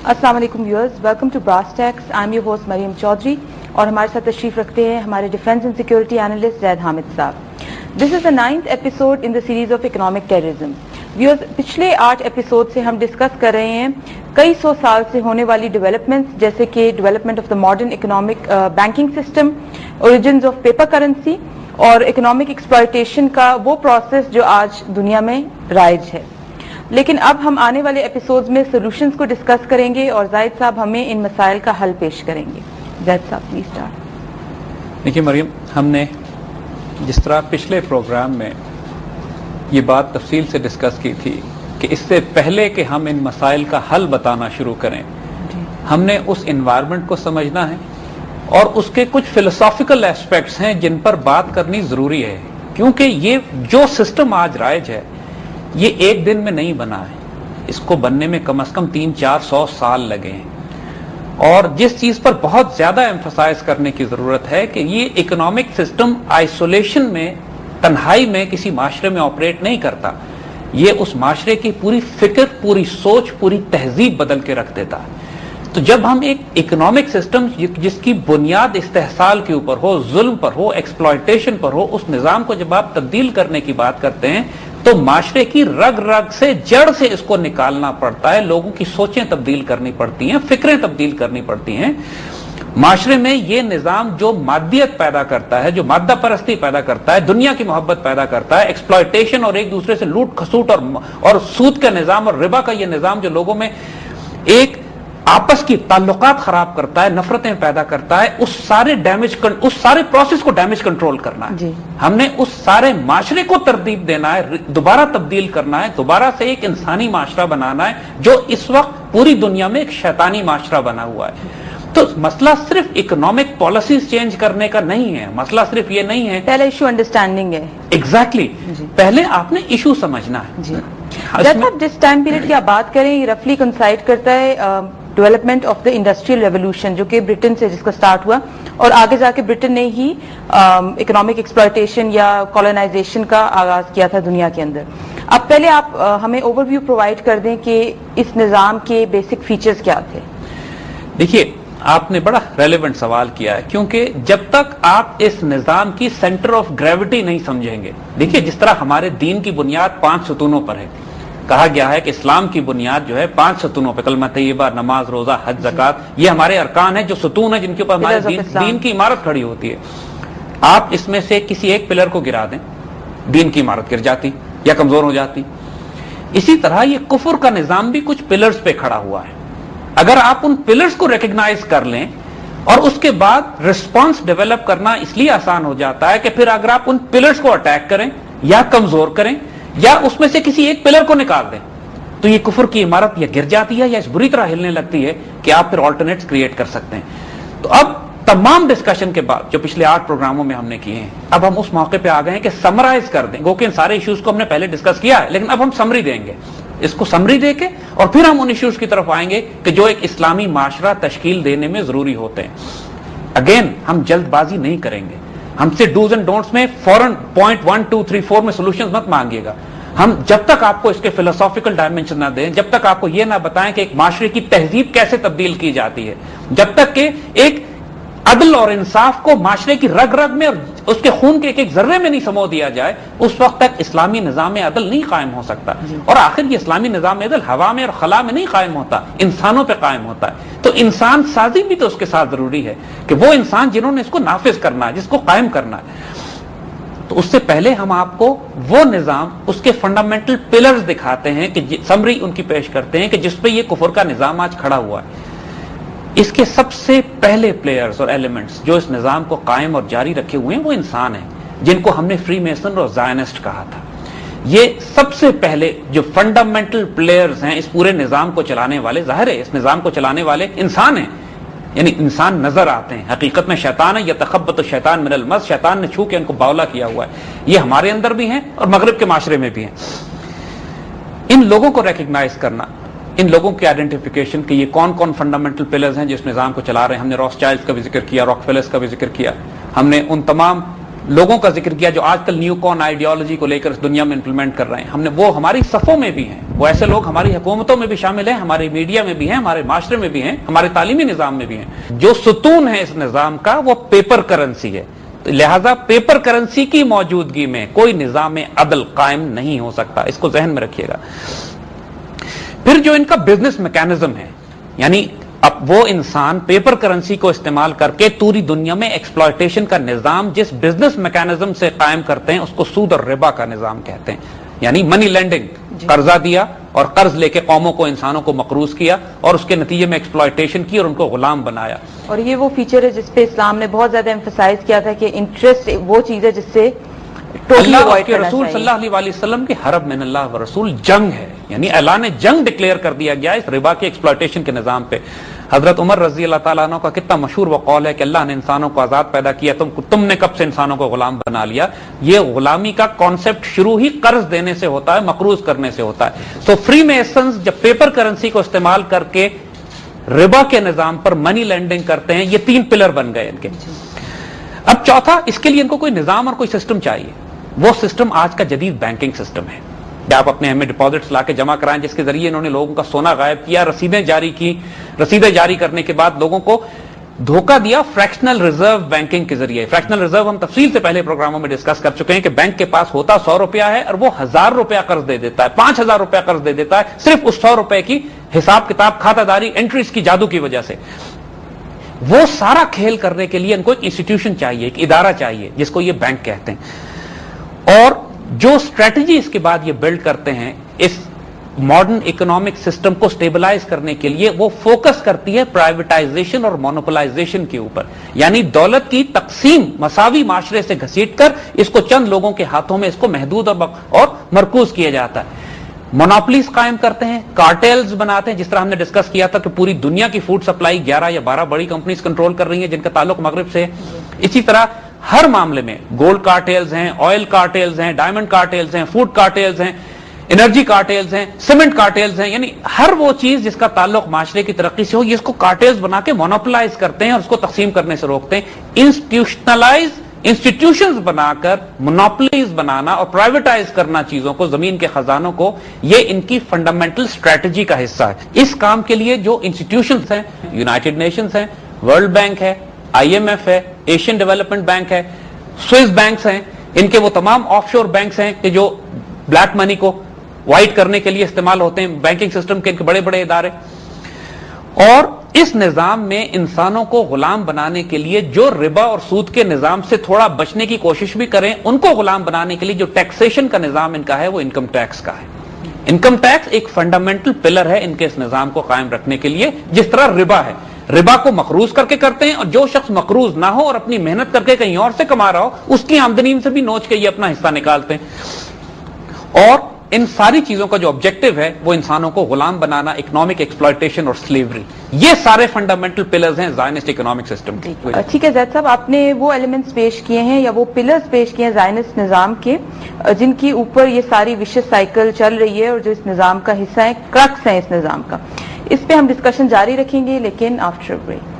अस्सलाम वालेकुम viewers, welcome to brass tacks. I am your host Maryam Chaudhry और हमारे साथ तशरीफ रखते हैं हमारे defence and security analyst Zaid Hamid sahab. This is the 9th episode in the series of economic terrorism. Viewers, पिछले 8 एपिसोड से हम डिस्कस कर रहे हैं कई सौ साल से होने वाली डेवलपमेंट्स, जैसे कि development of the modern economic banking system, origins of paper currency और इकोनॉमिक एक्सप्लॉयटेशन का वो प्रोसेस जो आज दुनिया में राइज है। लेकिन अब हम आने वाले एपिसोड्स में सॉल्यूशंस को डिस्कस करेंगे और जाहिद साहब हमें इन मसाइल का हल पेश करेंगे। जाहिद साहब प्लीज स्टार्ट। देखिए मरियम, हमने जिस तरह पिछले प्रोग्राम में ये बात तफसील से डिस्कस की थी कि इससे पहले कि हम इन मसाइल का हल बताना शुरू करें, हमने उस एनवायरनमेंट को समझना है और उसके कुछ फिलोसॉफिकल एस्पेक्ट्स हैं जिन पर बात करनी जरूरी है, क्योंकि ये जो सिस्टम आज राइज है ये एक दिन में नहीं बना है। इसको बनने में कम से कम 300-400 साल लगे हैं। और जिस चीज पर बहुत ज्यादा एम्फसाइज करने की जरूरत है कि ये इकोनॉमिक सिस्टम आइसोलेशन में, तन्हाई में किसी माशरे में ऑपरेट नहीं करता। ये उस माशरे की पूरी फिक्र, पूरी सोच, पूरी तहजीब बदल के रख देता है। तो जब हम एक इकोनॉमिक सिस्टम जिसकी बुनियाद इस्तेहसाल के ऊपर हो, जुल्म पर हो, एक्सप्लॉयटेशन पर हो, उस निजाम को जब आप तब्दील करने की बात करते हैं तो माशरे की रग रग से, जड़ से इसको निकालना पड़ता है। लोगों की सोचें तब्दील करनी पड़ती हैं, फिक्रें तब्दील करनी पड़ती हैं। माशरे में ये निजाम जो मादियत पैदा करता है, जो मादा परस्ती पैदा करता है, दुनिया की मोहब्बत पैदा करता है, एक्सप्लॉयटेशन और एक दूसरे से लूट खसूट और सूद का निजाम और रिबा का ये निजाम जो लोगों में एक आपस की ताल्लुकात खराब करता है, नफरतें पैदा करता है, उस सारे प्रोसेस को डैमेज कंट्रोल करना है। हमने उस सारे माशरे को तरतीब देना है, दोबारा तब्दील करना है, दोबारा से एक इंसानी माशरा बनाना है जो इस वक्त पूरी दुनिया में एक शैतानी माशरा बना हुआ है। तो मसला सिर्फ इकोनॉमिक पॉलिसीज चेंज करने का नहीं है, मसला सिर्फ ये नहीं है। पहला इशू अंडरस्टैंडिंग है। एग्जैक्टली, पहले आपने इशू समझना है। जब आप जिस टाइम पीरियड की आप बात करें, ये रफली कंसाइड करता है development of the industrial revolution, जो कि ब्रिटेन से जिसका स्टार्ट हुआ और आगे जाके ब्रिटेन ने ही इकोनॉमिक एक्सप्लॉयटेशन या कॉलोनाइजेशन का आगाज किया था दुनिया के अंदर। अब पहले आप हमें ओवरव्यू प्रोवाइड कर दें कि इस निजाम के बेसिक फीचर्स क्या थे। देखिए, आपने बड़ा रेलेवेंट सवाल किया है, क्योंकि जब तक आप इस निजाम की सेंटर ऑफ ग्रेविटी नहीं समझेंगे, देखिए जिस तरह हमारे दीन की बुनियाद 5 सतूनों पर है, कहा गया है कि इस्लाम की बुनियाद जो है 5 सतूनों पर, कलमा तैयबा, नमाज, रोजा, हज, ज़कात, ये हमारे अरकान है, जो सतून है जिनके ऊपर हमारे दीन की इमारत खड़ी होती है। आप इसमें से किसी एक पिलर को गिरा दें, दीन की इमारत गिर जाती या कमजोर हो जाती। इसी तरह ये कुफर का निजाम भी कुछ पिलर्स पे खड़ा हुआ है। अगर आप उन पिलर्स को रिकग्नाइज कर लें और उसके बाद रिस्पॉन्स डेवलप करना इसलिए आसान हो जाता है कि फिर अगर आप उन पिलर्स को अटैक करें या कमजोर करें या उसमें से किसी एक पिलर को निकाल दें, तो ये कुफर की इमारत या गिर जाती है या इस बुरी तरह हिलने लगती है कि आप फिर ऑल्टरनेट्स क्रिएट कर सकते हैं। तो अब तमाम डिस्कशन के बाद जो पिछले 8 प्रोग्रामों में हमने किए हैं, अब हम उस मौके पे आ गए हैं कि समराइज कर दें। गो कि इन सारे इश्यूज को हमने पहले डिस्कस किया है, लेकिन अब हम समरी देंगे, इसको समरी देके और फिर हम उन इश्यूज की तरफ आएंगे कि जो एक इस्लामी माशरा तश्कील देने में जरूरी होते हैं। अगेन, हम जल्दबाजी नहीं करेंगे, हमसे डूज एंड डोंट्स में फौरन पॉइंट 1, 2, 3, 4 में सोल्यूशन मत मांगिएगा। हम जब तक आपको इसके फिलोसॉफिकल डायमेंशन ना दें, जब तक आपको यह ना बताएं कि एक माशरे की तहजीब कैसे तब्दील की जाती है, जब तक कि एक अदल और इंसाफ को माशरे की रग रग में और उसके खून के एक एक जर्रे में नहीं समो दिया जाए, उस वक्त तक इस्लामी निजाम अदल नहीं कायम हो सकता। और आखिर ये इस्लामी निजाम अदल हवा में और खला में नहीं कायम होता, इंसानों पे कायम होता है। तो इंसान साजी भी तो उसके साथ जरूरी है कि वो इंसान जिन्होंने इसको नाफिज करना है, जिसको कायम करना है। तो उससे पहले हम आपको वो निजाम, उसके फंडामेंटल पिलर्स दिखाते हैं कि समरी उनकी पेश करते हैं कि जिसपे ये कुफर का निजाम आज खड़ा हुआ है। इसके सबसे पहले प्लेयर्स और एलिमेंट्स जो इस निजाम को कायम और जारी रखे हुए हैं वो इंसान हैं, जिनको हमने फ्री मेसन और जायनिस्ट कहा था। ये सबसे पहले जो फंडामेंटल प्लेयर्स हैं इस पूरे निजाम को चलाने वाले, जाहिर है इस निजाम को चलाने वाले इंसान हैं, यानी इंसान नजर आते हैं। हकीकत में शैतान है, या तखब्बत शैतान मिनल मस, शैतान ने छू के उनको बावला किया हुआ है। ये हमारे अंदर भी हैं और मगरिब के माशरे में भी हैं। इन लोगों को रिकग्नाइज करना, इन लोगों की आइडेंटिफिकेशन कि ये कौन कौन फंडामेंटल पिलर्स हैं जिस निजाम को चला रहे हैं। हमने रॉथस्चाइल्ड्स का भी जिक्र किया, रॉकफेलर्स का भी जिक्र किया, हमने उन तमाम لوگوں کا ذکر کیا جو آج کل نیو کون آئیڈیالوجی کو لے کر اس دنیا میں امپلیمنٹ کر رہے ہیں. ہم نے وہ ہماری صفوں میں بھی ہیں, وہ ایسے لوگ ہماری حکومتوں میں بھی شامل ہیں, ہمارے میڈیا میں بھی ہیں, ہمارے معاشرے میں بھی ہیں, ہمارے تعلیمی نظام میں بھی ہیں. جو ستون ہے اس نظام کا وہ پیپر کرنسی ہے. لہذا پیپر کرنسی کی موجودگی میں کوئی نظام عدل قائم نہیں ہو سکتا, اس کو ذہن میں رکھیے گا. پھر جو ان کا بزنس میکانزم ہے, یعنی اب وہ انسان پیپر کرنسی کو استعمال کر کے پوری دنیا میں ایکسپلائٹیشن کا نظام جس بزنس میکانزم سے قائم کرتے ہیں اس کو سود اور ربا کا نظام کہتے ہیں. یعنی منی لینڈنگ, قرضہ دیا اور قرض لے کے قوموں کو, انسانوں کو مقروض کیا اور اس کے نتیجے میں ایکسپلائٹیشن کی اور ان کو غلام بنایا. اور یہ وہ فیچر ہے جس پہ اسلام نے بہت زیادہ ایمفسائز کیا تھا کہ انٹرسٹ وہ چیز ہے جس سے اللہ کے رسول صلی اللہ علیہ وسلم کے حرب من اللہ و رسول جنگ ہے, یعنی اعلان جنگ ڈکلیئر کر دیا گیا اس ربا کے ایکسپلائٹیشن کے نظام پہ. حضرت عمر رضی اللہ تعالیٰ عنہ کا کتنا مشہور وہ قول ہے کہ اللہ نے انسانوں کو آزاد پیدا کیا, تم نے کب سے انسانوں کو غلام بنا لیا. یہ غلامی کا کانسیپٹ شروع ہی قرض دینے سے ہوتا ہے, مقروض کرنے سے ہوتا ہے. تو فری میسنز جب پیپر کرنسی کو استعمال کر کے ربا کے نظام پر منی لینڈنگ کرتے ہیں, یہ 3 پلر بن گئے ان کے. اب چوتھا, اس کے لیے ان کو کوئی نظام اور کوئی سسٹم چاہیے. وہ سسٹم آج کا جدید بینکنگ سسٹم ہے کہ آپ اپنے ہمیں ڈپازٹس لا کے جمع کرائیں, جس کے ذریعے انہوں نے لوگوں کا سونا غائب کیا, رسیدیں جاری کی. رسیدیں جاری کرنے کے بعد لوگوں کو دھوکہ دیا فریکشنل ریزرو بینکنگ کے ذریعے. فریکشنل ریزرو ہم تفصیل سے پہلے پروگراموں میں ڈسکس کر چکے ہیں کہ بینک کے پاس ہوتا 100 روپیہ ہے اور وہ 1000 روپیہ قرض دے دیتا ہے, 5000 روپیہ قرض دے دیتا ہے صرف اس 100 روپے کی حساب کتاب, کھاتہ داری, انٹریز کی جادو کی وجہ سے. وہ سارا کھیل کرنے کے لیے ان کو ایک انسٹیٹیوشن چاہیے, ایک ادارہ چاہیے جس کو یہ بینک کہتے ہیں. اور جو اسٹریٹجی اس کے بعد یہ بلڈ کرتے ہیں اس ماڈرن اکنامک سسٹم کو سٹیبلائز کرنے کے لیے, وہ فوکس کرتی ہے پرائیویٹائزیشن اور مونوپلائزیشن کے اوپر. یعنی دولت کی تقسیم مساوی معاشرے سے گھسیٹ کر اس کو چند لوگوں کے ہاتھوں میں اس کو محدود اور مرکوز کیا جاتا ہے. مونوپلیز قائم کرتے ہیں, کارٹیلز بناتے ہیں, جس طرح ہم نے ڈسکس کیا تھا کہ پوری دنیا کی فوڈ سپلائی 11 یا 12 بڑی کمپنیز کنٹرول کر رہی ہیں جن کا تعلق مغرب سے ہے. اسی طرح ہر معاملے میں گولڈ کارٹیلز ہیں, آئل کارٹیلز ہیں, ڈائمنڈ کارٹیلز ہیں, فوڈ کارٹیلز ہیں, انرجی کارٹیلز ہیں, سیمنٹ کارٹیلز ہیں. یعنی ہر وہ چیز جس کا تعلق معاشرے کی ترقی سے ہو, یہ اس کو کارٹیلز بنا کے مونوپلائز کرتے ہیں اور اس کو تقسیم کرنے سے روکتے ہیں. انسٹیٹیوشنز بنا کر مونوپلیز بنانا اور پرائیویٹائز کرنا چیزوں کو, زمین کے خزانوں کو, یہ ان کی فنڈامنٹل اسٹریٹجی کا حصہ ہے. اس کام کے لیے جو انسٹیٹیوشنز ہیں, یونائٹڈ نیشنز ہیں, ورلڈ بینک ہے, IMF ہے, ایشین ڈیولپمنٹ بینک ہے, سوئس بینکس ہیں, ان کے وہ تمام آف شور بینکس ہیں کہ جو بلیک منی کو وائٹ کرنے کے لیے استعمال ہوتے ہیں, بینکنگ سسٹم کے بڑے بڑے ادارے. اور اس نظام میں انسانوں کو غلام بنانے کے لیے جو ربا اور سود کے نظام سے تھوڑا بچنے کی کوشش بھی کریں, ان کو غلام بنانے کے لیے جو ٹیکسیشن کا نظام ان کا ہے وہ انکم ٹیکس کا ہے. انکم ٹیکس ایک فنڈامنٹل پلر ہے ان کے اس نظام کو قائم رکھنے کے لیے. جس طرح ربا ہے, ربا کو مقروض کر کے کرتے ہیں, اور جو شخص مقروض نہ ہو اور اپنی محنت کر کے کہیں اور سے کما رہا ہو, اس کی آمدنی سے بھی نوچ کے یہ اپنا حصہ نکالتے ہیں. اور ان ساری چیزوں کا جو آبجیکٹو ہے وہ انسانوں کو غلام بنانا, اکنامک ایکسپلائٹیشن اور سلیوری, یہ سارے فنڈامنٹل پلرز ہیں زائنسٹ اکنامک سسٹم کے. ٹھیک ہے زید صاحب, آپ نے وہ ایلیمنٹس پیش کیے ہیں یا وہ پلرز پیش کیے ہیں زائنسٹ نظام کے جن کے اوپر یہ ساری وشس سائیکل چل رہی ہے اور جو اس نظام کا حصہ ہے, کرکس ہے اس نظام کا. اس پہ ہم ڈسکشن جاری رکھیں گے لیکن آفٹر بریک.